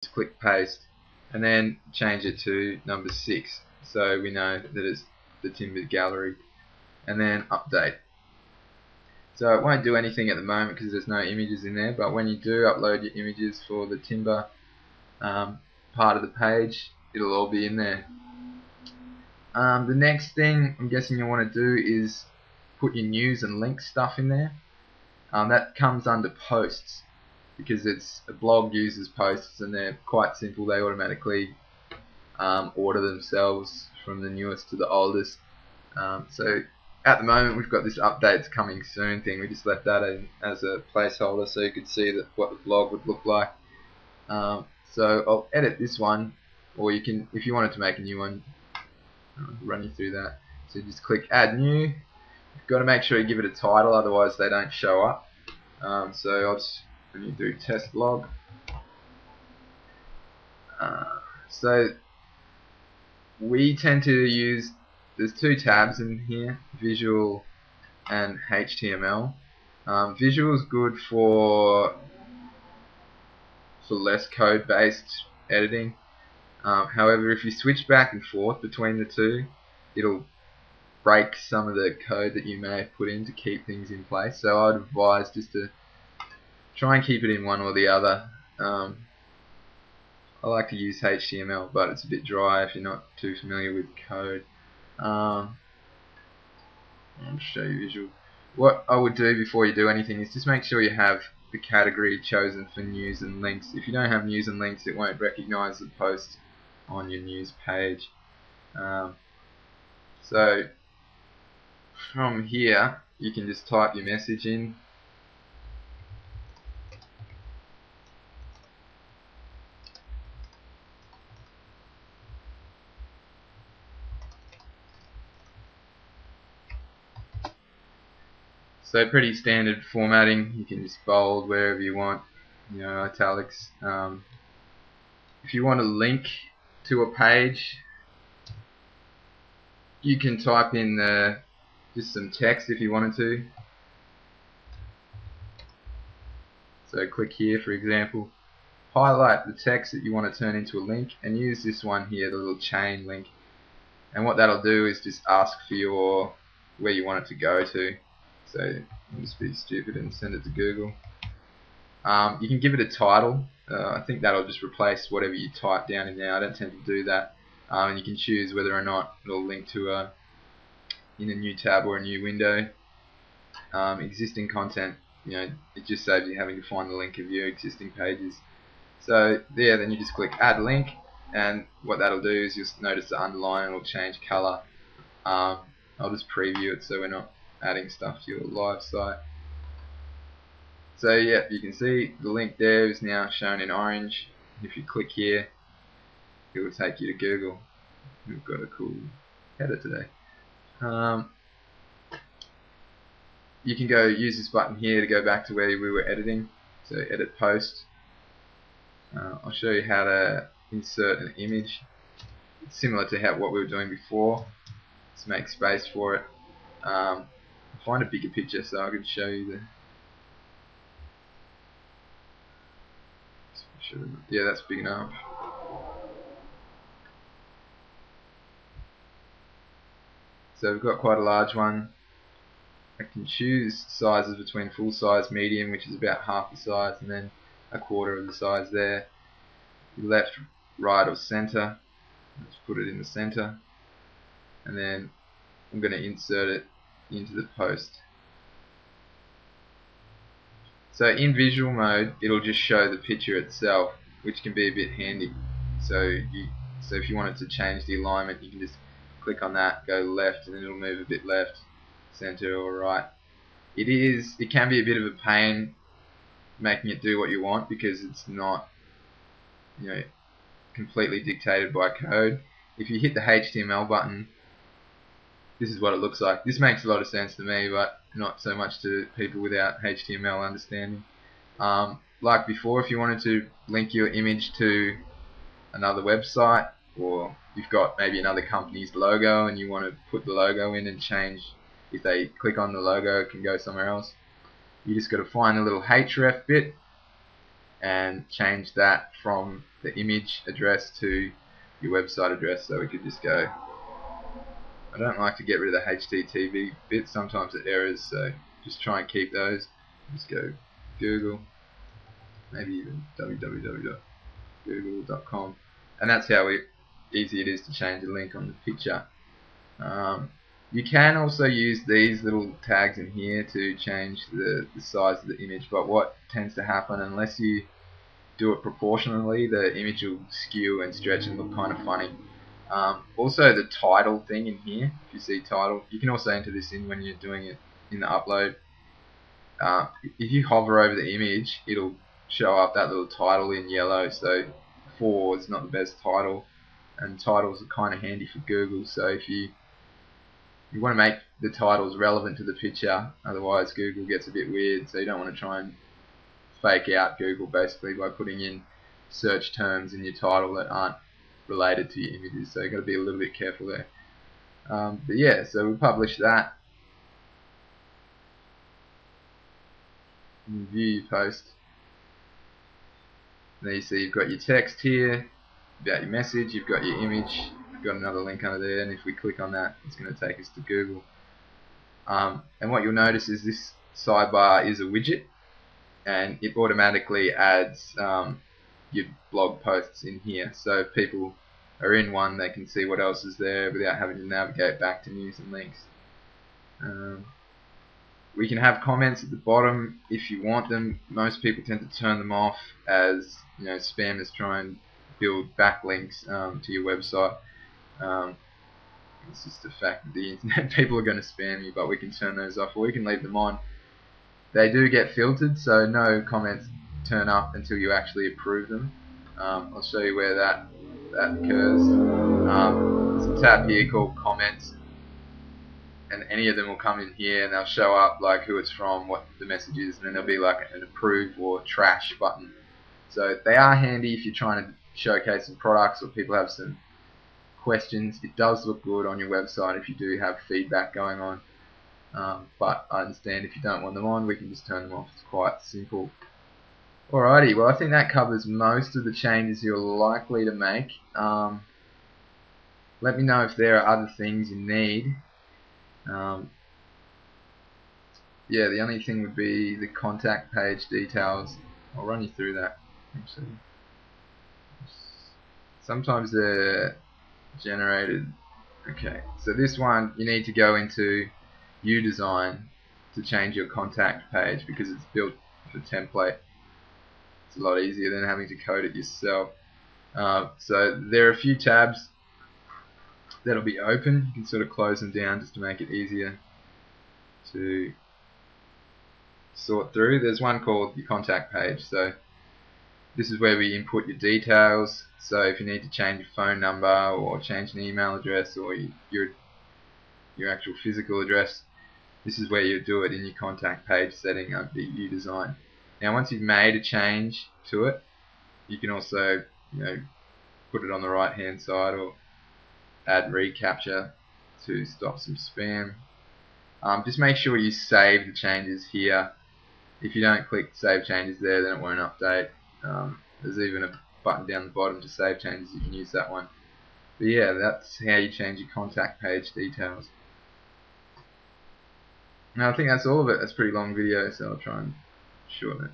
just click paste and then change it to number 6 so we know that it's the timber gallery, and then update. So it won't do anything at the moment because there's no images in there, but when you do upload your images for the timber part of the page, it'll all be in there. The next thing I'm guessing you want to do is put your news and link stuff in there. That comes under posts because it's a blog uses posts and they're quite simple. They automatically order themselves from the newest to the oldest. So at the moment we've got this updates coming soon thing. We just left that in as a placeholder so you could see that what the blog would look like. So I'll edit this one, or you can, if you wanted to make a new one, I'll run you through that. So just click add new. You've got to make sure you give it a title, otherwise they don't show up. So I'll just, when you do test blog, so we tend to use, there's two tabs in here, visual and HTML. Visual is good for less code based editing. However, if you switch back and forth between the two, it'll break some of the code that you may have put in to keep things in place. So I'd advise just to try and keep it in one or the other. I like to use HTML, but it's a bit dry if you're not too familiar with code. I'll show you visual. What I would do before you do anything is just make sure you have the category chosen for news and links. If you don't have news and links, it won't recognize the post on your news page. So from here you can just type your message in. So pretty standard formatting. You can just bold wherever you want, you know, italics. If you want to link to a page, you can type in just some text if you wanted to. So click here, for example, highlight the text that you want to turn into a link, and use this one here, the little chain link. And what that'll do is just ask for where you want it to go to. So I'll just be stupid and send it to Google. You can give it a title. I think that'll just replace whatever you type down in there. I don't tend to do that. And you can choose whether or not it'll link to in a new tab or a new window. Existing content, you know, it just saves you having to find the link of your existing pages. So there, then you just click add link, and what that'll do is you'll notice the underline will change color. I'll just preview it so we're not adding stuff to your live site. So yeah, you can see the link there is now shown in orange. If you click here, it will take you to Google. We've got a cool header today. You can go use this button here to go back to where we were editing. So edit post. I'll show you how to insert an image. It's similar to what we were doing before. Let's make space for it. Find a bigger picture so I can show you the. Yeah, that's big enough. So we've got quite a large one. I can choose sizes between full size, medium, which is about half the size, and then a quarter of the size there. Left, right, or center. Let's put it in the center, and then I'm going to insert it into the post. So in visual mode, it'll just show the picture itself, which can be a bit handy. So if you wanted to change the alignment, you can just click on that, go left, and then it'll move a bit left, center, or right. It can be a bit of a pain making it do what you want because it's not, you know, completely dictated by code. If you hit the HTML button, this is what it looks like. This makes a lot of sense to me, but not so much to people without HTML understanding. Like before, if you wanted to link your image to another website, or you've got maybe another company's logo and you want to put the logo in and change, if they click on the logo, it can go somewhere else. You just got to find the little href bit, and change that from the image address to your website address. So we could just go, I don't like to get rid of the HTTP bit, sometimes it errors, so just try and keep those. Just go Google, maybe even www.google.com, and that's how easy it is to change a link on the picture. You can also use these little tags in here to change the size of the image, but what tends to happen, unless you do it proportionally, the image will skew and stretch and look kind of funny. Also the title thing in here, if you see title, you can also enter this in when you're doing it in the upload. If you hover over the image, it'll show up that little title in yellow, so 4 is not the best title, and titles are kind of handy for Google. So if you want to make the titles relevant to the picture, otherwise Google gets a bit weird, so you don't want to try and fake out Google basically by putting in search terms in your title that aren't related to your images, so you've got to be a little bit careful there. But yeah, so we publish that. You view your post. There you see you've got your text here about your message, you've got your image, you've got another link under there, and if we click on that, it's going to take us to Google. And what you'll notice is this sidebar is a widget, and it automatically adds your blog posts in here. So if people are in one, they can see what else is there without having to navigate back to news and links. We can have comments at the bottom if you want them. Most people tend to turn them off, as spammers try and build backlinks to your website. It's just the fact that the internet, people are going to spam you, but we can turn those off, or we can leave them on. They do get filtered, so no comments turn up until you actually approve them. I'll show you where that occurs. There's a tab here called comments, and any of them will come in here, and they'll show up like who it's from, what the message is, and then there'll be like an approve or trash button. So they are handy if you're trying to showcase some products or people have some questions. It does look good on your website if you do have feedback going on. But I understand if you don't want them on, we can just turn them off. It's quite simple. Alrighty, well I think that covers most of the changes you're likely to make. Let me know if there are other things you need. Yeah, the only thing would be the contact page details. I'll run you through that actually. Sometimes they're generated. Okay, so this one you need to go into Udesign to change your contact page because it's built for template. It's a lot easier than having to code it yourself. So there are a few tabs that'll be open. You can sort of close them down just to make it easier to sort through. There's one called your contact page. So this is where we input your details. So if you need to change your phone number or change an email address or your actual physical address, this is where you do it in your contact page setting under Udesign. Now once you've made a change to it, you can also put it on the right hand side or add reCAPTCHA to stop some spam. Just make sure you save the changes here. If you don't click save changes there, then it won't update. There's even a button down the bottom to save changes. You can use that one. But yeah, that's how you change your contact page details. Now I think that's all of it. That's a pretty long video, so I'll try and shorten it.